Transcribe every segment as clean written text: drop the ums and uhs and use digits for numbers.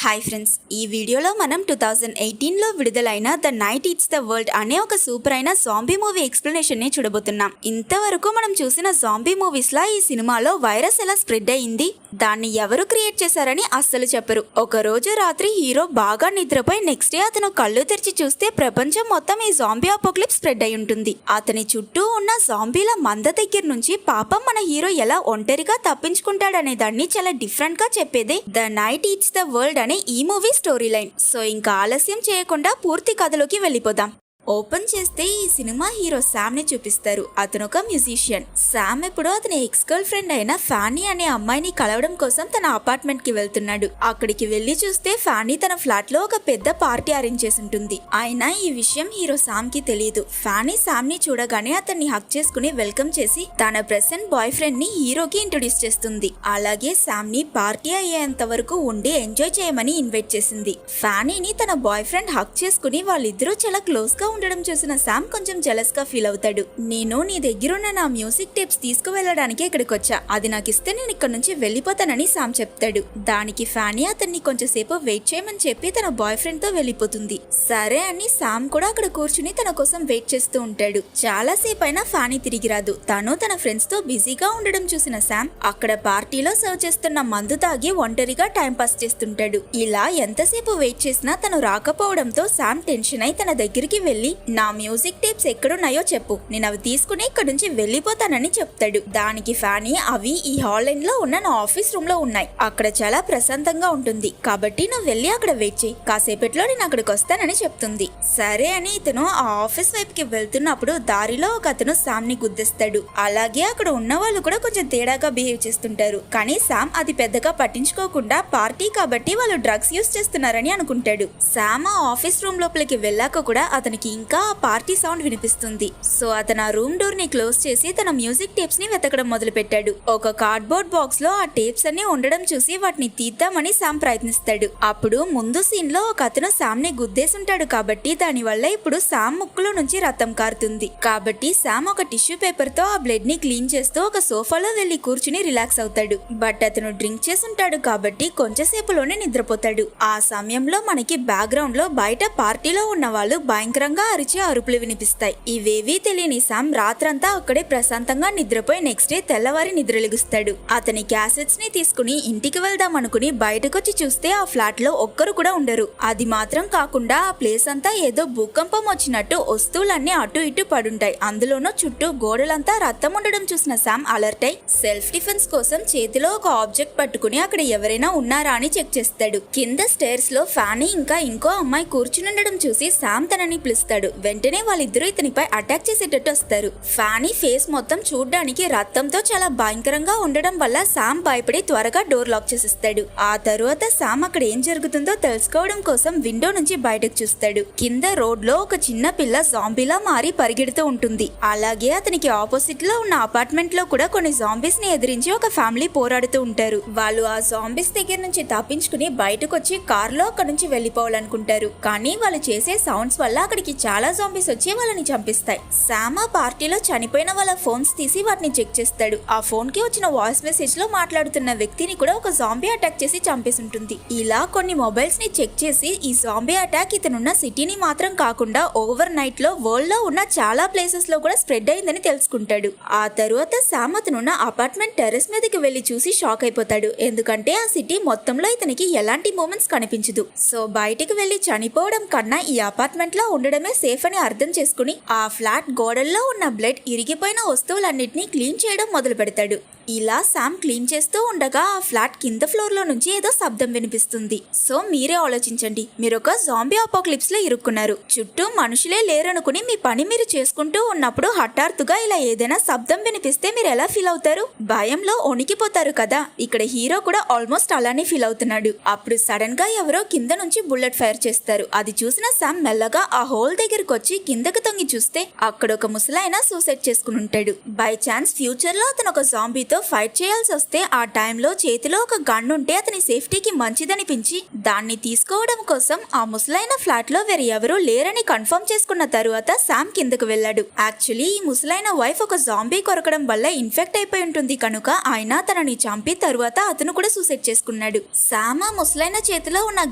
Hi friends, ఈ వీడియోలో మనం 2018లో విడుదలైన the night eats the world అనే ఒక సూపర్ అయిన జాంబీ మూవీ ఎక్స్ప్లెనేషన్ ని చూడబోతున్నాం. ఇంతవరకు మనం చూసిన జాంబీ మూవీస్ లా ఈ సినిమాలో వైరస్ ఎలా స్ప్రెడ్ అయింది, దాన్ని ఎవరు క్రియేట్ చేశారని అస్సలు చెప్పరు. ఒక రోజు రాత్రి హీరో బాగా నిద్రపోయి నెక్స్ట్ డే అతను కళ్ళు తెరిచి చూస్తే ప్రపంచం మొత్తం ఈ జాంబీ అపోక్లిప్స్ స్ప్రెడ్ అయి ఉంటుంది. అతని చుట్టూ ఉన్న జాంబీల మంద దగ్గర నుంచి పాపం మన హీరో ఎలా ఒంటరిగా తప్పించుకుంటాడనే దాన్ని చాలా డిఫరెంట్ గా చెప్పేదే the night eats the world అనే ఈ మూవీ స్టోరీ లైన్. సో ఇంకా ఆలస్యం చేయకుండా పూర్తి కథలోకి వెళ్ళిపోదాం. ఓపెన్ చేస్తే ఈ సినిమా హీరో శామ్ ని చూపిస్తారు. అతను ఒక మ్యూజిషియన్. శామ్ ఇప్పుడు అతని ఎక్స్ గర్ల్ ఫ్రెండ్ అయిన ఫానీ అనే అమ్మాయిని కలవడం కోసం తన అపార్ట్మెంట్ కి వెళ్తున్నాడు. అక్కడికి వెళ్లి చూస్తే ఫానీ తన ఫ్లాట్ లో ఒక పెద్ద పార్టీ అరేంజ్ చేసి ఉంటుంది. అయినా ఈ విషయం హీరో శామ్ కి తెలియదు. ఫానీ శామ్ ని చూడగానే అతన్ని హక్ చేసుకుని వెల్కమ్ చేసి తన ప్రెసెంట్ బాయ్ ఫ్రెండ్ ని హీరోకి ఇంట్రొడ్యూస్ చేస్తుంది. అలాగే శామ్ ని పార్టీ అయ్యేంత వరకు ఉండి ఎంజాయ్ చేయమని ఇన్వైట్ చేసింది. ఫానీని తన బాయ్ ఫ్రెండ్ హక్ చేసుకుని వాళ్ళిద్దరూ చాలా క్లోజ్ గా ఉండడం చూసిన శామ్ కొంచెం జెలస్ గా ఫీల్ అవుతాడు. నేను నీ దగ్గరున్న నా మ్యూజిక్ టేప్స్ తీసుకువెళ్ళడానికి ఇక్కడికి వచ్చా, అది నాకు ఇస్తే నేను ఇక్కడ నుంచి వెళ్ళిపోతానని శామ్ చెప్తాడు. దానికి ఫానీ అతన్ని కొంచెం సేపు వెయిట్ చేయమని చెప్పి తన బాయ్ ఫ్రెండ్ తో వెళ్ళిపోతుంది. సరే అని శామ్ కూడా అక్కడ కూర్చుని తన కోసం వెయిట్ చేస్తూ ఉంటాడు. చాలా సేపు అయినా ఫానీ తిరిగి రాదు. తను తన ఫ్రెండ్స్ తో బిజీగా ఉండడం చూసిన శామ్ అక్కడ పార్టీలో సర్వ్ చేస్తున్న మందు తాగి ఒంటరిగా టైం పాస్ చేస్తుంటాడు. ఇలా ఎంతసేపు వెయిట్ చేసినా తను రాకపోవడంతో శామ్ టెన్షన్ అయి తన దగ్గరికి వెళ్లి నా మ్యూజిక్ టేప్స్ ఎక్కడున్నాయో చెప్పు, నేను అవి తీసుకుని ఇక్కడ నుంచి వెళ్ళిపోతానని చెప్తాడు. దానికి ఫానీ అవి ఈ హాల్ ఎండ్ లో ఉన్న నా ఆఫీస్ రూమ్ లో ఉన్నాయి, అక్కడ చాలా ప్రశాంతంగా ఉంటుంది, కాబట్టి నువ్వు వెళ్ళి అక్కడ వెయిట్ చేయి, కాసేపట్లో నేను అక్కడికి వస్తానని చెప్తుంది. సరే అని ఇతను ఆ ఆఫీస్ వైపుకి వెళ్తున్నప్పుడు దారిలో ఒక అతను శామ్ ని గుద్దేస్తాడు. అలాగే అక్కడ ఉన్న వాళ్ళు కూడా కొంచెం తేడాగా బిహేవ్ చేస్తుంటారు. కానీ శామ్ అది పెద్దగా పట్టించుకోకుండా పార్టీ కాబట్టి వాళ్ళు డ్రగ్స్ యూస్ చేస్తున్నారని అనుకుంటాడు. శామ్ ఆ ఆఫీస్ రూమ్ లోపలికి వెళ్ళాక కూడా అతనికి ఇంకా ఆ పార్టీ సౌండ్ వినిపిస్తుంది. సో అతను ఆ రూమ్ డోర్ ని క్లోజ్ చేసి తన మ్యూజిక్ టేప్స్ ని వెతకడం మొదలు పెట్టాడు. ఒక కార్డ్బోర్డ్ బాక్స్ లో ఆ టేప్స్ అన్ని ఉండడం చూసి వాటిని తీద్దామని శామ్ ప్రయత్నిస్తాడు. అప్పుడు ముందు సీన్ లో ఒక అతను శామ్ ని గుద్దేసుంటాడు కాబట్టి దాని వల్ల ఇప్పుడు శామ్ ముక్కులో నుంచి రక్తం కారుతుంది. కాబట్టి శామ్ ఒక టిష్యూ పేపర్ తో ఆ బ్లడ్ ని క్లీన్ చేస్తూ ఒక సోఫాలో వెళ్లి కూర్చుని రిలాక్స్ అవుతాడు. బట్ అతను డ్రింక్ చేసుంటాడు కాబట్టి కొంచెంసేపులోనే నిద్రపోతాడు. ఆ సమయంలో మనకి బ్యాక్గ్రౌండ్ లో బయట పార్టీలో ఉన్న వాళ్ళు భయంకరంగా అరిచే అరుపులు వినిపిస్తాయి. ఇవేవీ తెలియని శామ్ రాత్రంతా అక్కడే ప్రశాంతంగా నిద్రపోయి నెక్స్ట్ డే తెల్లవారి నిద్రలిగుస్తాడు. అతని క్యాసెట్స్ ని తీసుకుని ఇంటికి వెళ్దాం అనుకుని బయటకొచ్చి చూస్తే ఆ ఫ్లాట్ లో ఒక్కరు కూడా ఉండరు. అది మాత్రం కాకుండా ఆ ప్లేస్ అంతా ఏదో భూకంపం వచ్చినట్టు వస్తువులన్నీ అటు ఇటు పడుంటాయి. అందులోనూ చుట్టూ గోడలంతా రక్తం ఉండడం చూసిన శామ్ అలర్ట్ అయి సెల్ఫ్ డిఫెన్స్ కోసం చేతిలో ఒక ఆబ్జెక్ట్ పట్టుకుని అక్కడ ఎవరైనా ఉన్నారా అని చెక్ చేస్తాడు. కింద స్టేర్స్ లో ఫానీ ఇంకా ఇంకో అమ్మాయి కూర్చుని ఉండడం చూసి శామ్ తనని పిలుస్తాడు. వెంటనే వాళ్ళిద్దరూ ఇతనిపై అటాక్ చేసేటట్టు వస్తారు. ఫానీ ఫేస్ మొత్తం చూడ్డానికి రక్తంతో చాలా భయంకరంగా ఉండడం వల్ల శామ్ భయపడి త్వరగా డోర్ లాక్ చేసేస్తాడు. ఆ తరువాత శామ్ అక్కడ ఏం జరుగుతుందో తెలుసుకోవడం కోసం విండో నుంచి బయటకు చూస్తాడు. కింద రోడ్ లో ఒక చిన్న పిల్ల జాంబీలా మారి పరిగెడుతూ ఉంటుంది. అలాగే అతనికి ఆపోజిట్ లో ఉన్న అపార్ట్మెంట్ లో కూడా కొన్ని జాంబీస్ ని ఎదిరించి ఒక ఫ్యామిలీ పోరాడుతూ ఉంటారు. వాళ్ళు ఆ జాంబీస్ దగ్గర నుంచి తప్పించుకుని బయటకు వచ్చి కార్ లో అక్కడ నుంచి వెళ్లిపోవాలనుకుంటారు. కానీ వాళ్ళు చేసే సౌండ్స్ వల్ల అక్కడికి చాలా జాంబీస్ వచ్చి వాళ్ళని చంపిస్తాయి. శామ్ ఆ పార్టీలో చనిపోయిన వాళ్ళ ఫోన్స్ తీసి వాటిని చెక్ చేస్తాడు. ఆ ఫోన్ కి వచ్చిన వాయిస్ మెసేజ్ లో మాట్లాడుతున్న వ్యక్తిని కూడా ఒక జాంబీ అటాక్ చేసి చంపేసి ఉంటుంది. ఇలా కొన్ని మొబైల్స్ ని చెక్ చేసి ఈ జాంబీ అటాక్ ఇతనున్న సిటీని మాత్రం కాకుండా ఓవర్ నైట్ లో వరల్డ్ లో ఉన్న చాలా ప్లేసెస్ లో కూడా స్ప్రెడ్ అయిందని తెలుసుకుంటాడు. ఆ తరువాత శామ్ అతనున్న అపార్ట్మెంట్ టెర్రస్ మీదకి వెళ్లి చూసి షాక్ అయిపోతాడు. ఎందుకంటే ఆ సిటీ మొత్తంలో ఇతనికి ఎలాంటి మూమెంట్స్ కనిపించదు. సో బయటికి వెళ్లి చనిపోవడం కన్నా ఈ అపార్ట్మెంట్ లో ఉండడమే సేఫ్ అని అర్థం చేసుకుని ఆ ఫ్లాట్ గోడల్లో ఉన్న బ్లడ్ ఇరిగిపోయిన వస్తువులన్నిటినీ క్లీన్ చేయడం మొదలు పెడతాడు. ఇలా శామ్ క్లీన్ చేస్తూ ఉండగా ఆ ఫ్లాట్ కింద ఫ్లోర్ లో నుంచి ఏదో శబ్దం వినిపిస్తుంది. సో మీరే ఆలోచించండి, మీరు ఒక జాంబీ అపోక్లిప్స్ లో ఇరుక్కున్నారు, చుట్టూ మనుషులే లేరనుకుని మీ పని మీరు చేసుకుంటూ ఉన్నప్పుడు హఠాత్తుగా ఇలా ఏదైనా శబ్దం వినిపిస్తే మీరు ఎలా ఫీల్ అవుతారు? భయంలో వణికిపోతారు కదా. ఇక్కడ హీరో కూడా ఆల్మోస్ట్ అలానే ఫీల్ అవుతున్నాడు. అప్పుడు సడన్ గా ఎవరో కింద నుంచి బుల్లెట్ ఫైర్ చేస్తారు. అది చూసిన శామ్ మెల్లగా ఆ హోల్ దగ్గరకు వచ్చి కిందకి తొంగి చూస్తే అక్కడ ఒక ముసలాయన సూసైడ్ చేసుకుని ఉంటాడు. బై ఛాన్స్ ఫ్యూచర్ లో అతను ఒక జాంబీతో తో ఫైట్ చేయాల్సి వస్తే ఆ టైంలో చేతిలో ఒక గన్ ఉంటే అతని సేఫ్టీకి మంచిదనిపించి దాన్ని తీసుకోవడం కోసం ఆ ముసలైన ఫ్లాట్ లో వేరే ఎవరూ లేరని కన్ఫర్మ్ చేసుకున్న తరువాత శామ్ కిందకు వెళ్ళాడు. యాక్చువల్లీ ఈ ముసలైన వైఫ్ ఒక జాంబీ కొరకడం వల్ల ఇన్ఫెక్ట్ అయిపోయి ఉంటుంది కనుక ఆయన తనని చంపి తరువాత అతను కూడా సూసైడ్ చేసుకున్నాడు. శామ్ ఆ ముసలైన చేతిలో ఉన్న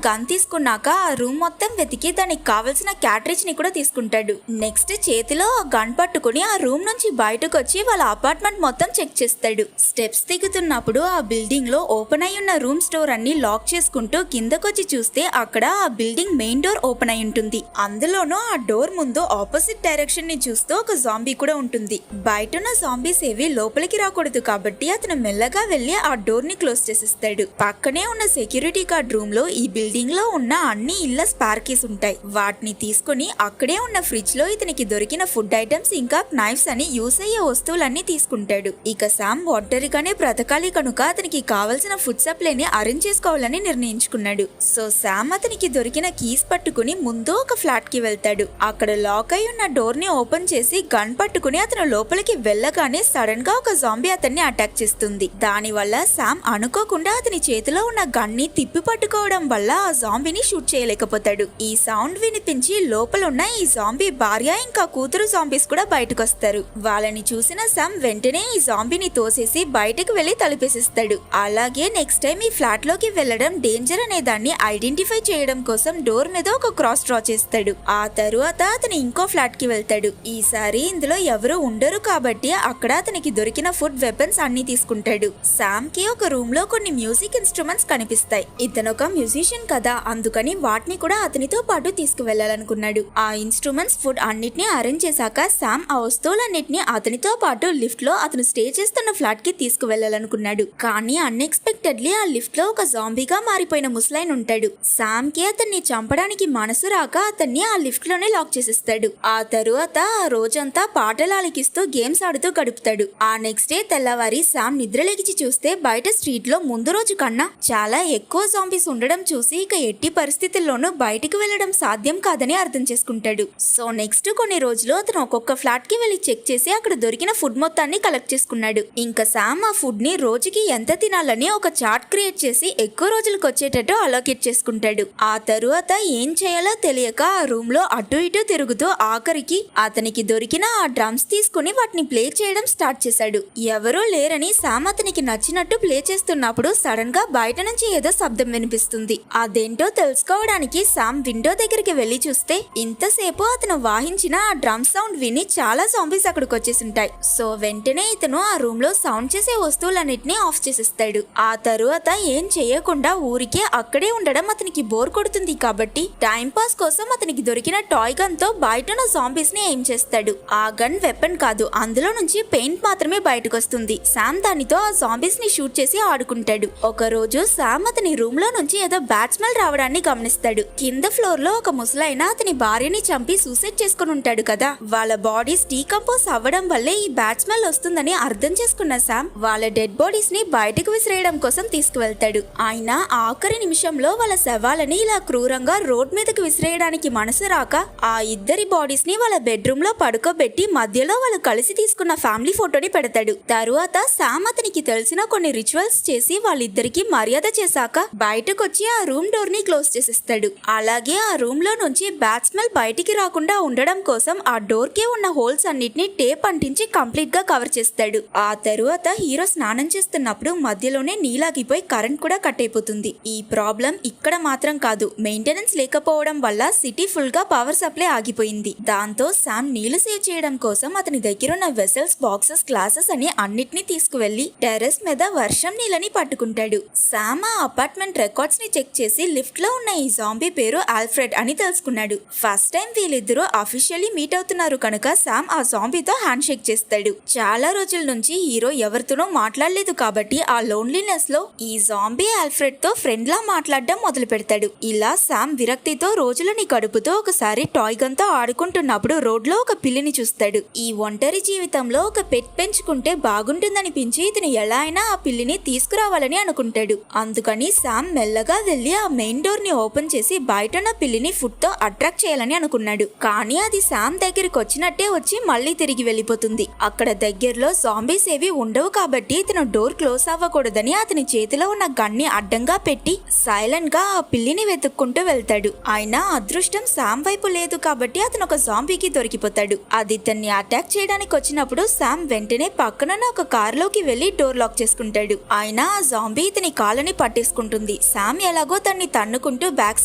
గన్ తీసుకున్నాక ఆ రూమ్ మొత్తం వెతికి దానికి కావలసిన క్యాట్రిజ్ ని కూడా తీసుకుంటాడు. నెక్స్ట్ చేతిలో ఆ గన్ పట్టుకుని ఆ రూమ్ నుంచి బయటకు వచ్చి వాళ్ళ అపార్ట్మెంట్ మొత్తం చెక్ చేస్తాడు. స్టెప్స్ దిగుతున్నప్పుడు ఆ బిల్డింగ్ లో ఓపెన్ అయి ఉన్న రూమ్ స్టోర్ అన్ని లాక్ చేసుకుంటూ కిందకొచ్చి చూస్తే అక్కడ ఆ బిల్డింగ్ మెయిన్ డోర్ ఓపెన్ అయి ఉంటుంది. అందులోనూ ఆ డోర్ ముందు ఆపోజిట్ డైరెక్షన్ ని చూస్తూ ఒక జాంబీ కూడా ఉంటుంది. బయటున్న జాంబీస్ ఏవి లోపలికి రాకూడదు కాబట్టి అతను మెల్లగా వెళ్లి ఆ డోర్ ని క్లోజ్ చేసిస్తాడు. పక్కనే ఉన్న సెక్యూరిటీ గార్డ్ రూమ్ లో ఈ బిల్డింగ్ లో ఉన్న అన్ని ఇళ్ల స్పేర్ కీస్ ఉంటాయి. వాటిని తీసుకుని అక్కడే ఉన్న ఫ్రిడ్జ్ లో ఇతనికి దొరికిన ఫుడ్ ఐటమ్స్ ఇంకా నైఫ్స్ అని యూస్ అయ్యే వస్తువులన్నీ తీసుకుంటాడు. ఇక శామ్ ఒంటరిగానే బ్రతకాలి కనుక అతనికి కావలసిన ఫుడ్ సప్లైని అరేంజ్ చేసుకోవాలని నిర్ణయించుకున్నాడు. సో శామ్ అతనికి దొరికిన కీస్ పట్టుకుని ముందు ఒక ఫ్లాట్ కి వెళ్తాడు. అక్కడ లాక్ అయి ఉన్న డోర్ ని ఓపెన్ చేసి గన్ పట్టుకుని అతను లోపలికి వెళ్ళగానే సడన్ గా ఒక జాంబీ అతన్ని అటాక్ చేస్తుంది. దాని వల్ల శామ్ అనుకోకుండా అతని చేతిలో ఉన్న గన్ ని తిప్పి పట్టుకోవడం వల్ల ఆ జాంబీని షూట్ చేయలేకపోతాడు. ఈ సౌండ్ వినిపించి లోపల ఉన్న ఈ జాంబీ భార్య ఇంకా కూతురు జాంబీస్ కూడా బయటకు వస్తారు. వాళ్ళని చూసిన శామ్ వెంటనే ఈ జాంబీని తోసేసి బయటకు వెళ్లి తలుపేసిస్తాడు. అలాగే నెక్స్ట్ టైం ఈ ఫ్లాట్ లోకి వెళ్లడం డేంజర్ అనే దాన్ని ఐడెంటిఫై చేయడం కోసం డోర్ మీద ఒక క్రాస్ డ్రా చేస్తాడు. ఆ తరువాత అతను ఇంకో ఫ్లాట్ కి వెళ్తాడు. ఈసారి ఇందులో ఎవరు ఉండరు కాబట్టి అక్కడ అతనికి దొరికిన ఫుడ్ వెపన్స్ అన్ని తీసుకుంటాడు. శామ్ కి ఒక రూమ్ లో కొన్ని మ్యూజిక్ ఇన్స్ట్రుమెంట్స్ కనిపిస్తాయి. ఇతను ఒక మ్యూజిషియన్ కదా, అందుకని వాటిని కూడా అతనితో పాటు తీసుకువెళ్లాలనుకున్నాడు. ఆ ఇన్స్ట్రుమెంట్స్ ఫుడ్ అన్నిటిని అరేంజ్ చేశాక శామ్ ఆ వస్తువులన్నిటిని అతనితో పాటు లిఫ్ట్ లో అతను స్టే చేస్తున్న ఫ్లాట్ కి తీసుకువెళ్లాలనుకున్నాడు. కానీ అన్ఎక్స్పెక్టెడ్లీ ఆ లిఫ్ట్ లో ఒక జాంబీగా మారిపోయిన ముసలైన్ ఉంటాడు. శామ్ కి అతన్ని చంపడానికి మనసు రాక అతన్ని ఆ లిఫ్ట్ లోనే లాక్ చేసిస్తాడు. ఆ తరువాత ఆ రోజంతా పాటలు ఆలకిస్తూ గేమ్స్ ఆడుతూ గడుపుతాడు. ఆ నెక్స్ట్ డే తెల్లవారి శామ్ నిద్రలేచి చూస్తే బయట స్ట్రీట్ లో ముందు రోజు కన్నా చాలా ఎక్కువ జాంబీస్ ఉండడం చూసి ఇక ఎట్టి పరిస్థితుల్లోనూ బయటికి వెళ్లడం సాధ్యం కాదని అర్థం చేసుకుంటాడు. సో నెక్స్ట్ కొన్ని రోజులు అతను ఒక్కొక్క ఫ్లాట్ కి వెళ్లి చెక్ చేసి అక్కడ దొరికిన ఫుడ్ మొత్తాన్ని కలెక్ట్ చేసుకున్నాడు. ఇంకా శామ్ ఆ ఫుడ్ ని రోజుకి ఎంత తినాలని ఒక చార్ట్ క్రియేట్ చేసి ఎక్కువ రోజులకు వచ్చేటట్టు అలోకేట్ చేసుకుంటాడు. ఆ తరువాత ఏం చేయాలో తెలియక ఆ రూమ్ లో అటు ఇటు తిరుగుతూ ఆఖరికి అతనికి దొరికిన ఆ డ్రమ్స్ తీసుకుని వాటిని ప్లే చేయడం స్టార్ట్ చేశాడు. ఎవరూ లేరని శామ్ అతనికి నచ్చినట్టు ప్లే చేస్తున్నప్పుడు సడన్ గా బయట నుంచి ఏదో శబ్దం వినిపిస్తుంది. అదేంటో తెలుసుకోవడానికి శామ్ విండో దగ్గరికి వెళ్లి చూస్తే ఇంతసేపు అతను వాయించిన ఆ డ్రమ్ సౌండ్ విని చాలా జాంబీస్ అక్కడికి వచ్చేసింటాయి. సో వెంటనే ఇతను ఆ రూమ్ లో సౌండ్ చేసే వస్తువులన్నిటిని ఆఫ్ చేసిస్తాడు. ఆ తరువాత ఏం చేయకుండా ఊరికే అక్కడే ఉండడం అతనికి బోర్ కొడుతుంది కాబట్టి టైం పాస్ కోసం అతనికి దొరికిన టాయ్ గన్ తో బయట ఉన్న జాంబీస్ ని ఎయిమ్ చేస్తాడు. ఆ గన్ వెపన్ కాదు, అందులో నుంచి పెయింట్ మాత్రమే బయటకు వస్తుంది. శామ్ దానితో ఆ జాంబీస్ ని షూట్ చేసి ఆడుకుంటాడు. ఒక రోజు శామ్ అతని రూమ్ లో నుంచి ఏదో బ్యాడ్ స్మెల్ రావడాన్ని గమనిస్తాడు. కింద ఫ్లోర్ లో ఒక ముసలైన అతని భార్యని చంపి సూసైడ్ చేసుకుని ఉంటాడు కదా, వాళ్ళ బాడీస్ డీకంపోజ్ అవ్వడం వల్లే ఈ బ్యాడ్ స్మెల్ వస్తుందని అర్థం చేసుకున్న శామ్ వాళ్ళ డెడ్ బాడీస్ ని బయటకు విసిరేయడం కోసం తీసుకువెళ్తాడు. ఆయన ఆఖరి నిమిషంలో వాళ్ళ శవాలని ఇలా క్రూరంగా రోడ్ మీదకి విసిరేయడానికి మనసు రాక ఆ ఇద్దరి బాడీస్ ని వాళ్ళ బెడ్రూమ్ లో పడుకోబెట్టి మధ్యలో వాళ్ళు కలిసి తీసుకున్న ఫ్యామిలీ ఫోటోని పెడతాడు. తరువాత శామ్ అతనికి తెలిసిన కొన్ని రిచువల్స్ చేసి వాళ్ళిద్దరికి మర్యాద చేశాక బయటకు వచ్చి ఆ రూమ్ డోర్ ని క్లోజ్ చేసిస్తాడు. అలాగే ఆ రూమ్ లో నుంచి బ్యాడ్ స్మెల్ బయటికి రాకుండా ఉండడం కోసం ఆ డోర్ కి ఉన్న హోల్స్ అన్నిటిని టేప్ అంటించి కంప్లీట్ గా కవర్ చేస్తాడు. ఆ తరువాత హీరో స్నానం చేస్తున్నప్పుడు మధ్యలోనే నీలాగిపోయి కరెంట్ కూడా కట్ అయిపోతుంది. ఈ ప్రాబ్లం ఇక్కడ మాత్రం కాదు, మెయింటెనెన్స్ లేకపోవడం వల్ల సిటీ ఫుల్ గా పవర్ సప్లై ఆగిపోయింది. దాంతో శామ్ నీళ్లు సేవ్ చేయడం కోసం అతని దగ్గరున్న వెసల్స్, బాక్సెస్, గ్లాసెస్ అని అన్నిటినీ తీసుకువెళ్లి టెర్రస్ మీద వర్షం నీళ్ళని పట్టుకుంటాడు. శామ్ ఆ అపార్ట్మెంట్ రికార్డ్స్ ని చెక్ చేసి లిఫ్ట్ లో ఉన్న ఈ జాంబీ పేరు ఆల్ఫ్రెడ్ అని తెలుసుకున్నాడు. ఫస్ట్ టైం వీళ్ళిద్దరూ అఫీషియల్లీ మీట్ అవుతున్నారు కనుక శామ్ ఆ జాంబీతో హ్యాండ్ షేక్ చేస్తాడు. చాలా రోజుల నుంచి హీరో ఎవరితోనో మాట్లాడలేదు కాబట్టి ఆ లోన్లీనెస్ లో ఈ జాంబీ ఆల్ఫ్రెడ్ తో ఫ్రెండ్ లా మాట్లాడడం మొదలు పెడతాడు. ఇలా శామ్ విరక్తితో రోజులని గడుపుతూ ఒకసారి టాయ్ గన్ తో ఆడుకుంటున్నప్పుడు రోడ్ లో ఒక పిల్లిని చూస్తాడు. ఈ ఒంటరి జీవితంలో ఒక పెట్ పెంచుకుంటే బాగుంటుందనిపించి ఇతను ఎలా అయినా ఆ పిల్లిని తీసుకురావాలని అనుకుంటాడు. అందుకని శామ్ మెల్లగా వెళ్లి ఆ మెయిన్ డోర్ ని ఓపెన్ చేసి బయటన్న పిల్లిని ఫుడ్ తో అట్రాక్ట్ చేయాలని అనుకున్నాడు. కానీ అది శామ్ దగ్గరికి వచ్చినట్టే వచ్చి మళ్ళీ తిరిగి వెళ్లిపోతుంది. అక్కడ దగ్గరలో జాంబీస్ ఏవి ఉండవు ఉండవు కాబట్టి ఇతను డోర్ క్లోజ్ అవ్వకూడదని అతని చేతిలో ఉన్న గన్ని అడ్డంగా పెట్టి సైలెంట్ గా ఆ పిల్లిని వెతుక్కుంటూ వెళ్తాడు. అయినా అదృష్టం శామ్ వైపు లేదు కాబట్టి అతను ఒక జాంబీకి దొరికిపోతాడు. అది ఇతన్ని అటాక్ చేయడానికి వచ్చినప్పుడు శామ్ వెంటనే పక్కన ఒక కారులోకి వెళ్లి డోర్ లాక్ చేసుకుంటాడు. అయినా ఆ జాంబీ ఇతని కాళ్ళని పట్టేసుకుంటుంది. శామ్ ఎలాగో తన్ని తన్నుకుంటూ బ్యాక్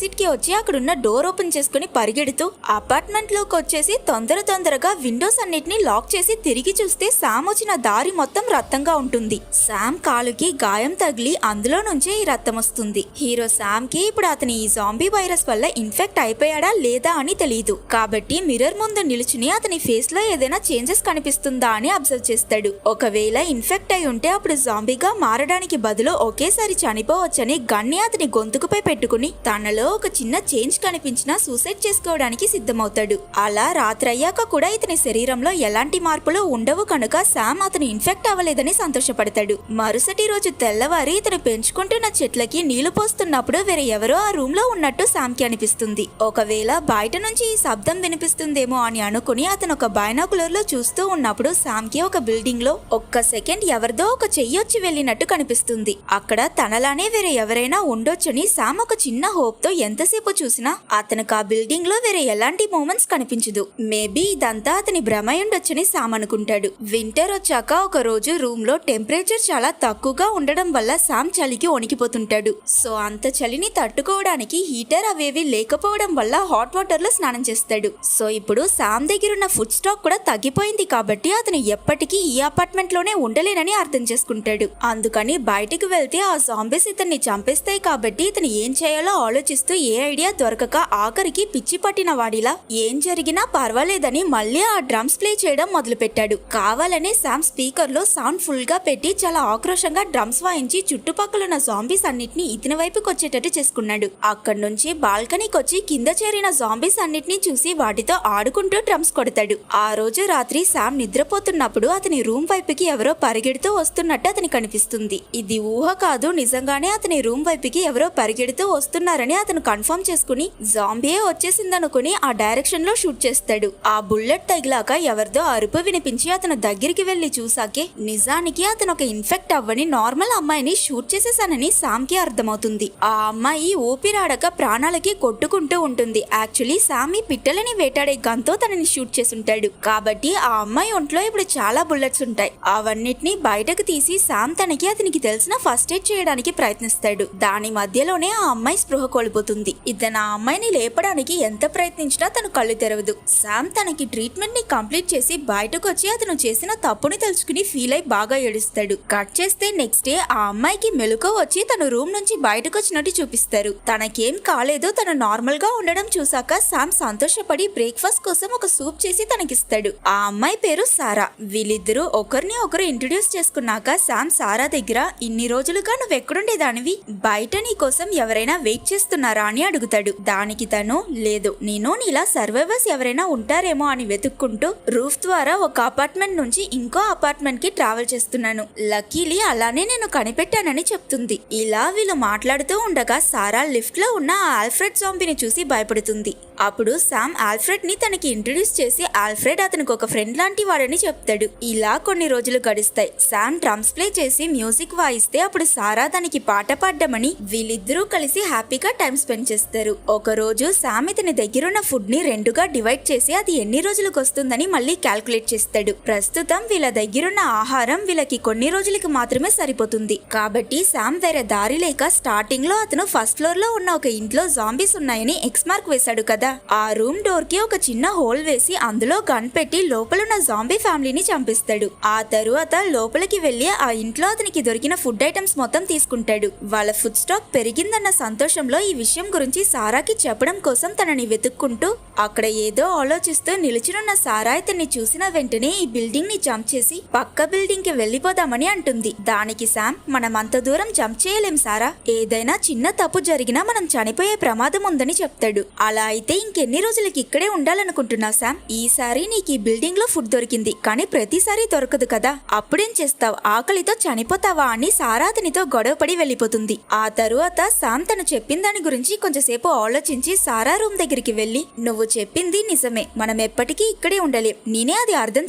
సీట్ కి వచ్చి అక్కడున్న డోర్ ఓపెన్ చేసుకుని పరిగెడుతూ అపార్ట్మెంట్ లోకి వచ్చేసి తొందరగా విండోస్ అన్నిటిని లాక్ చేసి తిరిగి చూస్తే శామ్ వచ్చిన దారి మొత్తం రక్తంగా ఉంటుంది. శామ్ కాలుకి గాయం తగిలి అందులో నుంచే ఈ రక్తం వస్తుంది. హీరో శామ్ కి ఇప్పుడు అతని ఈ జాంబీ వైరస్ వల్ల ఇన్ఫెక్ట్ అయిపోయాడా లేదా అని తెలియదు. కాబట్టి మిర్రర్ ముందు నిలుచుని అతని ఫేస్ లో ఏదైనా చేంజెస్ కనిపిస్తుందా అని అబ్జర్వ్ చేస్తాడు. ఒకవేళ ఇన్ఫెక్ట్ అయి ఉంటే అప్పుడు జాంబీగా మారడానికి బదులు ఒకేసారి చనిపోవచ్చని గన్ని అతని గొంతుకుపై పెట్టుకుని తనలో ఒక చిన్న చేంజ్ కనిపించినా సూసైడ్ చేసుకోవడానికి సిద్ధమవుతాడు. అలా రాత్రయ్యాక కూడా ఇతని శరీరంలో ఎలాంటి మార్పులు ఉండవు కనుక శామ్ అతను ఇన్ఫెక్ట్ అవ్వలేదని సంతోషపడతాడు. మరుసటి రోజు తెల్లవారి ఇతను పెంచుకుంటున్న చెట్లకి నీళ్లు పోస్తున్నప్పుడు వేరే ఎవరో ఆ రూమ్ లో ఉన్నట్టు శామ్ కి అనిపిస్తుంది. ఒకవేళ బయట నుంచి ఈ శబ్దం వినిపిస్తుందేమో అని అనుకుని అతను ఒక బైనాకులర్ లో చూస్తూ ఉన్నప్పుడు శామ్ కి ఒక బిల్డింగ్ లో ఒక్క సెకండ్ ఎవరిదో ఒక చెయ్యి వచ్చి వెళ్ళినట్టు కనిపిస్తుంది. అక్కడ తనలానే వేరే ఎవరైనా ఉండొచ్చని శామ్ ఒక చిన్న హోప్ తో ఎంతసేపు చూసినా అతనికి ఆ బిల్డింగ్ లో వేరే ఎలాంటి మూమెంట్స్ కనిపించదు. మేబీ ఇదంతా అతని భ్రమ ఉండొచ్చని శామ్ అనుకుంటాడు. వింటర్ వచ్చాక ఒక రోజు రూమ్ లో టెంపరేచర్ చాలా తక్కువగా ఉండడం వల్ల శామ్ చలికి వణికిపోతుంటాడు. సో అంత చలిని తట్టుకోవడానికి హీటర్ అవేవి లేకపోవడం వల్ల హాట్ వాటర్ లో స్నానం చేస్తాడు. సో ఇప్పుడు శామ్ దగ్గర ఉన్న ఫుడ్ స్టాక్ కూడా తగ్గిపోయింది కాబట్టి అతను ఎప్పటికీ ఈ అపార్ట్మెంట్ లోనే ఉండలేనని అర్థం చేసుకుంటాడు. అందుకని బయటికి వెళ్తే ఆ జాంబీస్ ఇతన్ని చంపేస్తాయి కాబట్టి ఇతను ఏం చేయాలో ఆలోచిస్తూ ఏ ఐడియా దొరకక ఆఖరికి పిచ్చి పట్టిన వాడిలా ఏం జరిగినా పర్వాలేదని మళ్ళీ ఆ డ్రమ్స్ ప్లే చేయడం మొదలు పెట్టాడు. కావాలనే శామ్ స్పీకర్ లో సౌండ్ ఫుల్ గా పెట్టి చాలా ఆక్రోషంగా డ్రమ్స్ వాయించి చుట్టుపక్కల ఉన్న జాంబీస్ అన్నిటిని ఇతని వైపుకి వచ్చేటట్టు చేసుకున్నాడు. అక్కడి నుంచి బాల్కనీకి వచ్చి కింద చేరిన జాంబీస్ అన్నిటిని చూసి వాటితో ఆడుకుంటూ డ్రమ్స్ కొడతాడు. ఆ రోజు రాత్రి శామ్ నిద్రపోతున్నప్పుడు అతని రూమ్ వైపుకి ఎవరో పరిగెడుతూ వస్తున్నట్టు అతనికి కనిపిస్తుంది. ఇది ఊహ కాదు, నిజంగానే అతని రూమ్ వైపుకి ఎవరో పరిగెడుతూ వస్తున్నారని అతను కన్ఫర్మ్ చేసుకుని జాంబీయే వచ్చేసిందనుకుని ఆ డైరెక్షన్ లో షూట్ చేస్తాడు. ఆ బుల్లెట్ తగిలాక ఎవరిదో అరుపు వినిపించి అతను దగ్గరికి వెళ్లి చూసాకే నిజానికి అతను ఒక ఇన్ఫెక్ట్ అవ్వని నార్మల్ అమ్మాయిని షూట్ చేసేసానని శామ్ కి అర్థమవుతుంది. ఆ అమ్మాయి ఊపిరాడక ప్రాణాలకి కొట్టుకుంటూ ఉంటుంది. యాక్చువల్లీ శామ్ ఈ పిట్టలని వేటాడే గన్తో తనని షూట్ చేసుంటాడు కాబట్టి ఆ అమ్మాయి ఒంట్లో ఇప్పుడు చాలా బుల్లెట్స్ ఉంటాయి. అవన్నిటిని బయటకు తీసి శామ్ అతనికి తెలిసిన ఫస్ట్ ఎయిడ్ చేయడానికి ప్రయత్నిస్తాడు. దాని మధ్యలోనే ఆ అమ్మాయి స్పృహ కోల్పోతుంది. ఇతను ఆ అమ్మాయిని లేపడానికి ఎంత ప్రయత్నించినా తను కళ్ళు తెరవదు. శామ్ తనకి ట్రీట్మెంట్ ని కంప్లీట్ చేసి బయటకు వచ్చి అతను చేసిన తప్పుని తెలుసుకుని ఫీల్ అయి బాగా ఏడుస్తాడు. కట్ చేస్తే నెక్స్ట్ డే ఆ అమ్మాయికి మెలకువ వచ్చి తన రూమ్ నుంచి బయటకు వచ్చినట్టు చూపిస్తారు. తనకేం కాలేదు, తను నార్మల్ గా ఉండడం చూసాక శామ్ సంతోషపడి బ్రేక్ఫాస్ట్ కోసం ఒక సూప్ చేసి తనకిస్తాడు. ఆ అమ్మాయి పేరు సారా. వీళ్ళిద్దరూ ఒకరిని ఒకరు ఇంట్రడ్యూస్ చేసుకున్నాక శామ్ సారా దగ్గర ఇన్ని రోజులుగా నువ్వు ఎక్కడుండేదానివి, బయట నీ కోసం ఎవరైనా వెయిట్ చేస్తున్నారా అని అడుగుతాడు. దానికి తను లేదు, నేను నీలా సర్వైవర్స్ ఎవరైనా ఉంటారేమో అని వెతుక్కుంటూ రూఫ్ ద్వారా ఒక అపార్ట్మెంట్ నుంచి ఇంకో అపార్ట్మెంట్ కి ట్రావెల్ చేస్తున్నాను. లక్కీలీ అలానే నేను కనిపెట్టానని చెప్తుంది. ఇలా వీళ్ళు మాట్లాడుతూ ఉండగా సారా లిఫ్ట్ లో ఉన్న ఆ ఆల్ఫ్రెడ్ జాంబీని చూసి భయపడుతుంది. అప్పుడు శామ్ ఆల్ఫ్రెడ్ ని తనకి ఇంట్రడ్యూస్ చేసి ఆల్ఫ్రెడ్ అతనికి ఒక ఫ్రెండ్ లాంటి వాడని చెప్తాడు. ఇలా కొన్ని రోజులు గడుస్తాయి. శామ్ డ్రమ్స్ ప్లే చేసి మ్యూజిక్ వాయిస్తే అప్పుడు సారా తనకి పాట పాడ్డమని వీళ్ళిద్దరూ కలిసి హ్యాపీగా టైం స్పెండ్ చేస్తారు. ఒక రోజు శామ్ ఇతని దగ్గరున్న ఫుడ్ ని రెండుగా డివైడ్ చేసి అది ఎన్ని రోజులకు వస్తుందని మళ్ళీ క్యాల్కులేట్ చేస్తాడు. ప్రస్తుతం వీళ్ళ దగ్గరున్న ఆహారం వీళ్ళకి కొన్ని రోజులకి మాత్రమే సరిపోతుంది కాబట్టి శామ్ వేరే దారి లేక స్టార్టింగ్ లో అతను ఫస్ట్ ఫ్లోర్ లో ఉన్న ఒక ఇంట్లో జాంబీస్ ఉన్నాయని ఎక్స్ మార్క్ వేశాడు కదా, ఆ రూమ్ డోర్ కి ఒక చిన్న హోల్ వేసి అందులో గన్ పెట్టి లోపలున్న జాంబీ ఫ్యామిలీని చంపిస్తాడు. ఆ తరువాత లోపలికి వెళ్లి ఆ ఇంట్లో అతనికి దొరికిన ఫుడ్ ఐటమ్స్ మొత్తం తీసుకుంటాడు. వాళ్ళ ఫుడ్ స్టాక్ పెరిగిందన్న సంతోషంలో ఈ విషయం గురించి సారాకి చెప్పడం కోసం తనని వెతుక్కుంటూ అక్కడ ఏదో ఆలోచిస్తూ నిలుచునున్న సారా ఇతన్ని చూసిన వెంటనే ఈ బిల్డింగ్ ని జంప్ చేసి పక్క బిల్డింగ్ కి వెళ్లిపోదామని అంటుంది. దానికి శామ్, మనం అంత దూరం జంప్ చేయలేం సారా, ఏదైనా చిన్న తప్పు జరిగినా మనం చనిపోయే ప్రమాదం ఉందని చెప్తాడు. అలా అయితే అయితే ఇంకెన్ని రోజులకి ఇక్కడే ఉండాలనుకుంటున్నావు శామ్? ఈసారి నీకు ఈ బిల్డింగ్ లో ఫుడ్ దొరికింది, కానీ ప్రతిసారి దొరకదు కదా, అప్పుడేం చేస్తావు? ఆకలితో చనిపోతావా అని సారా అతనితో గొడవపడి వెళ్ళిపోతుంది. ఆ తరువాత శామ్ తను చెప్పిన దాని గురించి కొంచెంసేపు ఆలోచించి సారా రూమ్ దగ్గరికి వెళ్లి, నువ్వు చెప్పింది నిజమే, మనం ఎప్పటికీ ఇక్కడే ఉండలేం, నేనే అది అర్థం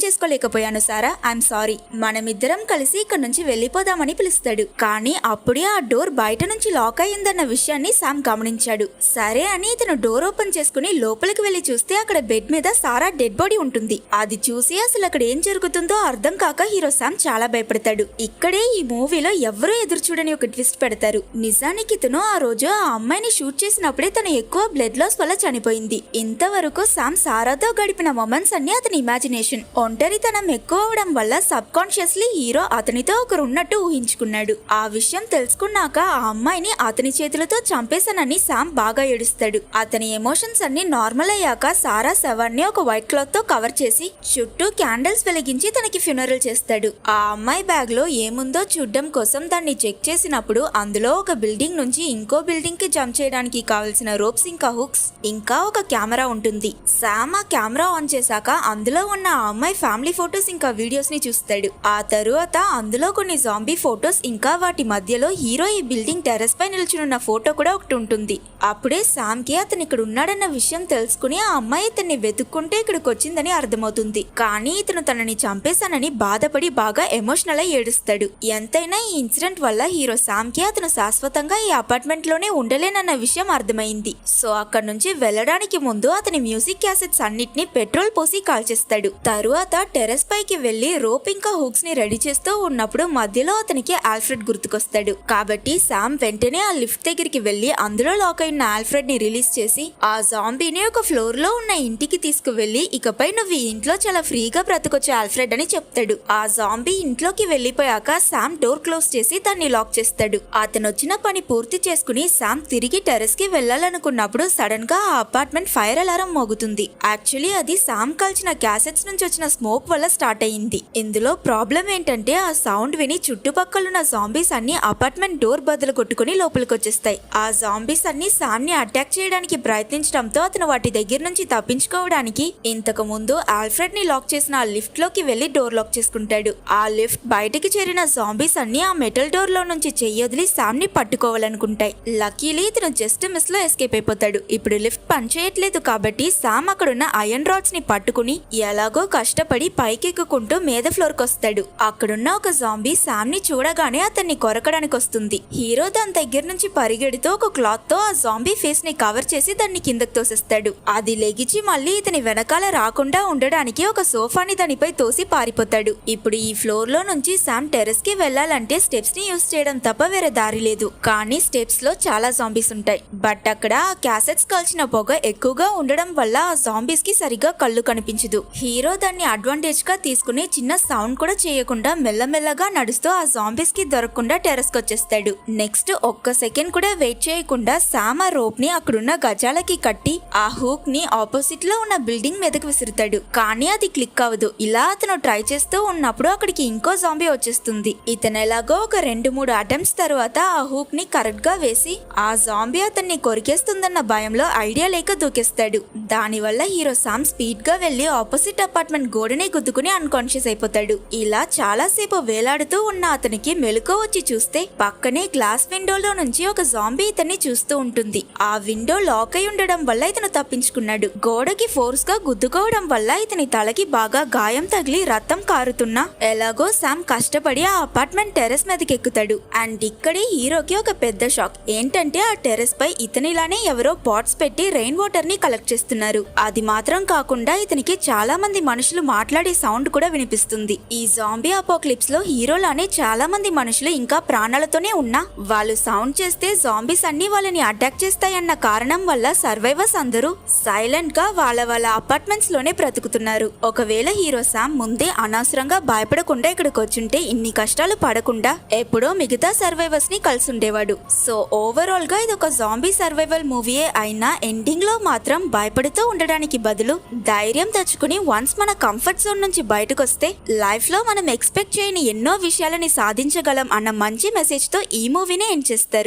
చేసుకోలేకపోయాను సారా, ఐఎమ్ సారీ, మనమిద్దరం కలిసి ఇక్కడ నుంచి వెళ్లిపోదామని పిలుస్తాడు. కానీ అప్పుడే ఆ డోర్ బయట నుంచి లాక్ అయిందన్న విషయాన్ని శామ్ గమనించాడు. సరే అని ఇతను డోర్ ఓపెన్ చేసుకుని లోపలికి వెళ్లి చూస్తే అక్కడ బెడ్ మీద సారా డెడ్ బాడీ ఉంటుంది. అది చూసి అసలు అక్కడ ఏం జరుగుతుందో అర్థం కాక హీరో శామ్ చాలా భయపడతాడు. ఇక్కడే ఈ మూవీలో ఎవరూ ఎదురు చూడని ఒక ట్విస్ట్ పెడతారు. నిజానికి ఇతను ఆ రోజు ఆ అమ్మాయిని షూట్ చేసినప్పుడే తను ఎక్కువ బ్లడ్ లాస్ వల్ల చనిపోయింది. ఇంతవరకు శామ్ సారాతో గడిపిన మొమెంట్స్ అన్ని అతని ఇమాజినేషన్. ఒంటరితనం ఎక్కువ అవడం వల్ల సబ్ కాన్షియస్లీ హీరో అతనితో ఒకరు ఉన్నట్టు ఊహించుకున్నాడు. ఆ విషయం తెలుసుకున్నాక ఆ అమ్మాయిని అతని చేతులతో చంపేశానని శామ్ బాగా ఏడుస్తాడు. అతని ఎమోషన్స్ అన్ని నార్మల్ అయ్యాక సారా శవాన్ని ఒక వైట్ క్లాత్ తో కవర్ చేసి చుట్టూ క్యాండిల్స్ వెలిగించి తనకి ఫ్యూనరల్ చేస్తాడు. ఆ అమ్మాయి బ్యాగ్ లో ఏముందో చూడడం కోసం దాన్ని చెక్ చేసినప్పుడు అందులో ఒక బిల్డింగ్ నుంచి ఇంకో బిల్డింగ్ కి జంప్ చేయడానికి కావలసిన రోప్స్ ఇంకా హుక్స్ ఇంకా ఒక కెమెరా ఉంటుంది. శామ్ ఆ కెమెరా ఆన్ చేశాక అందులో ఉన్న ఆ అమ్మాయి ఫ్యామిలీ ఫోటోస్ ఇంకా వీడియోస్ ని చూస్తాడు. ఆ తరువాత అందులో కొన్ని జాంబీ ఫోటోస్ ఇంకా వాటి మధ్యలో హీరో ఈ బిల్డింగ్ టెర్రస్ పై నిల్చున్న ఫోటో కూడా ఒకటి ఉంటుంది. అప్పుడే శామ్ కి అతను ఇక్కడ ఉన్నాడన్న విషయం తెలుసుకుని ఆ అమ్మాయి ఇతన్ని వెతుక్కుంటే ఇక్కడికి వచ్చిందని అర్థమవుతుంది. కానీ ఇతను తనని చంపేశానని బాధపడి బాగా ఎమోషనల్ అయి ఏడుస్తాడు. ఎంతైనా ఈ ఇన్సిడెంట్ వల్ల హీరో శామ్ కి అతను శాశ్వతంగా ఈ అపార్ట్మెంట్ లోనే ఉండలేనన్న విషయం అర్థమైంది. సో అక్కడ నుంచి వెళ్లడానికి ముందు అతని మ్యూజిక్ క్యాసెట్స్ అన్నిటిని పెట్రోల్ పోసి కాల్చేస్తాడు. తరువాత టెర్రస్ పైకి వెళ్లి రోప్ ఇంకా హుక్స్ ని రెడీ చేస్తూ ఉన్నప్పుడు మధ్యలో అతనికి ఆల్ఫ్రెడ్ గుర్తుకొస్తాడు. కాబట్టి శామ్ వెంటనే ఆ లిఫ్ట్ దగ్గరికి వెళ్లి అందులో లాక్ అయిన ఆల్ఫ్రెడ్ ని రిలీజ్ చేసి ఆ జాంబీని ఒక ఫ్లోర్ లో ఉన్న ఇంటికి తీసుకువెళ్లి, ఇకపై నువ్వు ఈ ఇంట్లో చాలా ఫ్రీగా బ్రతకొచ్చు ఆల్ఫ్రెడ్ అని చెప్తాడు. ఆ జాంబీ ఇంట్లోకి వెళ్లిపోయాక శామ్ డోర్ క్లోజ్ చేసి దాన్ని లాక్ చేస్తాడు. అతను వచ్చిన పని పూర్తి చేసుకుని శామ్ తిరిగి టెర్రస్ కి వెళ్లాలనుకున్నప్పుడు సడన్ గా ఆ అపార్ట్మెంట్ ఫైర్ అలారం మోగుతుంది. యాక్చువల్లీ అది శామ్ కాల్చిన క్యాసెట్స్ నుంచి వచ్చిన స్మోక్ వల్ల స్టార్ట్ అయ్యింది. ఇందులో ప్రాబ్లం ఏంటంటే ఆ సౌండ్ విని చుట్టుపక్కలున్న జాంబీస్ అన్ని అపార్ట్మెంట్ డోర్ బదులు కొట్టుకుని లోపలికి వచ్చేస్తాయి. ఆ జాంబీస్ అన్ని శామ్ ని అటాక్ చేయడానికి ప్రయత్నించడంతో అతను వాటి దగ్గర నుంచి తప్పించుకోవడానికి ఇంతకు ముందు ఆల్ఫ్రెడ్ ని లాక్ చేసిన ఆ లిఫ్ట్ లోకి వెళ్లి డోర్ లాక్ చేసుకుంటాడు. ఆ లిఫ్ట్ బయటికి చేరిన జాంబీస్ అన్ని ఆ మెటల్ డోర్ లో నుంచి చెయ్యొదిలి శామ్ ని పట్టుకోవాలనుకుంటాయి. లక్కీలీ ఇతను జస్ట్ మిస్ లో ఎస్కేప్ అయిపోతాడు. ఇప్పుడు లిఫ్ట్ పనిచేయట్లేదు కాబట్టి శామ్ అక్కడున్న ఐరన్ రాడ్స్ ని పట్టుకుని ఎలాగో కష్టపడి పైకెక్కుకుంటూ మీద ఫ్లోర్ కి వస్తాడు. అక్కడున్న ఒక జాంబీ శామ్ ని చూడగానే అతన్ని కొరకడానికి వస్తుంది. హీరో దాని దగ్గర నుంచి పరిగెడుతూ ఒక క్లాత్ తో ఆ జాంబీ ఫేస్ ని కవర్ చేసి దాన్ని కిందకు తోసేస్తాడు. అది లెగిచి మళ్ళీ ఇతని వెనకాల రాకుండా ఉండడానికి ఒక సోఫాని దానిపై తోసి పారిపోతాడు. ఇప్పుడు ఈ ఫ్లోర్ లో నుంచి శామ్ టెర్రస్ కి వెళ్లాలంటే స్టెప్స్ ని యూజ్ చేయడం తప్ప వేరే దారి లేదు. కానీ స్టెప్స్ లో చాలా జాంబీస్ ఉంటాయి. బట్ అక్కడ ఆ క్యాసెట్స్ కాల్చిన పొగ ఎక్కువగా ఉండడం వల్ల ఆ జాంబీస్ కి సరిగా కళ్ళు కనిపించదు. హీరో దాన్ని అడ్వాంటేజ్ గా తీసుకుని చిన్న సౌండ్ కూడా చేయకుండా మెల్లమెల్లగా నడుస్తూ ఆ జాంబీస్ కి దొరకకుండా టెర్రస్ కి వచ్చేస్తాడు. నెక్స్ట్ ఒక్క సెకండ్ కూడా వెయిట్ చేయకుండా శామ్ ఆ రోప్ ని అక్కడున్న గజాలకి కట్టి ఆ హూక్ ని ఆపోజిట్ లో ఉన్న బిల్డింగ్ మీదకి విసురుతాడు. కానీ అది క్లిక్ అవ్వదు. ఇలా అతను ట్రై చేస్తూ ఉన్నప్పుడు అక్కడికి ఇంకో జాంబీ వచ్చేస్తుంది. ఇతను ఎలాగో ఒక 2-3 అటెంప్ట్స్ తర్వాత ఆ హూక్ ని కరెక్ట్ గా వేసి ఆ జాంబీ అతన్ని కొరికేస్తుందన్న భయంలో ఐడియా లేక దూకేస్తాడు. దానివల్ల హీరో శామ్ స్పీడ్ గా వెళ్లి ఆపోజిట్ అపార్ట్మెంట్ గోడనే గుద్దుకుని అన్కాన్షియస్ అయిపోతాడు. ఇలా చాలా సేపు వేలాడుతూ ఉన్న అతనికి మెలకువ వచ్చి చూస్తే పక్కనే గ్లాస్ విండోలో నుంచి ఒక జాంబీ ఇతన్ని చూస్తూ ఉంటుంది. ఆ విండో లాక్ అయి ఉండడం వల్ల ఇతను తప్పించుకున్నాడు. గోడకి ఫోర్స్ గా గుద్దుకోవడం వల్ల ఇతని తలకి బాగా గాయం తగిలి రక్తం కారుతున్నా ఎలాగో శామ్ కష్టపడి ఆ అపార్ట్మెంట్ టెర్రస్ మీదకి ఎక్కుతాడు. అండ్ ఇక్కడే హీరోకి ఒక పెద్ద షాక్. ఏంటంటే ఆ టెర్రస్ పై ఇతనిలానే ఎవరో పాట్స్ పెట్టి రెయిన్ వాటర్ ని కలెక్ట్ చేస్తున్నారు. అది మాత్రం కాకుండా ఇతనికి చాలా మంది మనుషులు మాట్లాడే సౌండ్ కూడా వినిపిస్తుంది. ఈ జాంబీ అపోక్లిప్స్ లో హీరోలానే చాలా మంది మనుషులు ఇంకా ప్రాణాలతోనే ఉన్నా వాళ్ళు సౌండ్ చేస్తే జాంబీస్ అన్ని వాళ్ళని అటాక్ చేస్తాయన్న కారణం వల్ల సర్వైవర్స్ అందరూ సైలెంట్ గా వాళ్ళ అపార్ట్మెంట్స్ లోనే బ్రతుకుతున్నారు. ఒకవేళ హీరో శామ్ ముందే అనవసరంగా భయపడకుండా ఇక్కడికి వచ్చుంటే ఇన్ని కష్టాలు పడకుండా ఎప్పుడో మిగతా సర్వైవర్స్ ని కలిసి ఉండేవాడు. సో ఓవరాల్ గా ఇది ఒక జాంబీ సర్వైవల్ మూవీయే అయినా ఎండింగ్ లో మాత్రం భయపడుతూ ఉండడానికి బదులు ధైర్యం తెచ్చుకుని వన్స్ మన కంఫర్ట్ జోన్ నుంచి బయటకు వస్తే లైఫ్ లో మనం ఎక్స్పెక్ట్ చేయని ఎన్నో విషయాలని సాధించగలం అన్న మంచి మెసేజ్ తో ఈ మూవీని ఎండ్ చేస్తారు.